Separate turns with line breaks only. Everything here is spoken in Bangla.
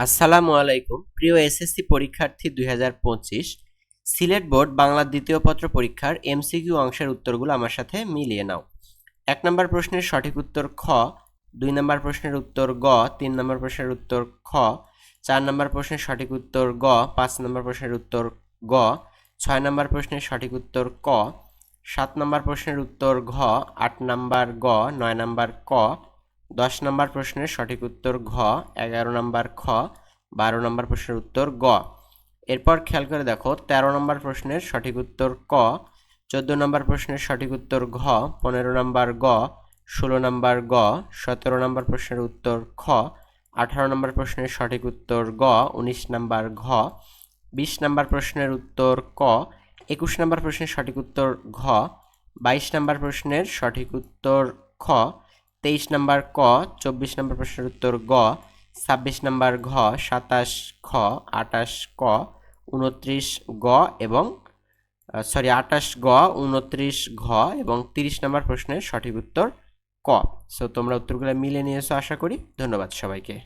আসসালামু আলাইকুম প্রিয় এসএসসি পরীক্ষার্থী 2025 সিলেট বোর্ড বাংলা দ্বিতীয় পত্র পরীক্ষার এমসিকিউ অংশের উত্তরগুলো আমার সাথে মিলিয়ে নাও। 1 নম্বর প্রশ্নের সঠিক উত্তর খ, 2 নম্বর প্রশ্নের উত্তর গ, 3 নম্বর প্রশ্নের উত্তর খ, 4 নম্বর প্রশ্নের সঠিক উত্তর গ, 5 নম্বর প্রশ্নের উত্তর গ, 6 নম্বর প্রশ্নের সঠিক উত্তর ক, 7 নম্বর প্রশ্নের উত্তর ঘ, 8 নম্বর গ, 9 নম্বর ক, 10 নম্বর প্রশ্নের সঠিক উত্তর ঘ, 11 নম্বর খ, 12 নম্বর প্রশ্নের উত্তর গ। এরপর খেয়াল করে দেখো 13 নম্বর প্রশ্নের সঠিক উত্তর ক, 14 নম্বর প্রশ্নের সঠিক উত্তর ঘ, 15 নম্বর গ, 16 নম্বর গ, 17 নম্বর প্রশ্নের উত্তর খ, 18 নম্বর প্রশ্নের সঠিক উত্তর গ, 19 নম্বর ঘ, 20 নম্বর প্রশ্নের উত্তর ক, 21 নম্বর প্রশ্নের সঠিক উত্তর ঘ, 22 নম্বর প্রশ্নের সঠিক উত্তর খ, 23 নম্বর ক, 24 নম্বর প্রশ্নের উত্তর গ, 26 নম্বর ঘ, 27 খ, 28 ক, 29 গ এবং 28 গ, 29 ঘ এবং 30 নম্বর প্রশ্নের সঠিক উত্তর ক। সো তোমরা উত্তরগুলো মিলে নিয়েছো আশা করি। ধন্যবাদ সবাইকে।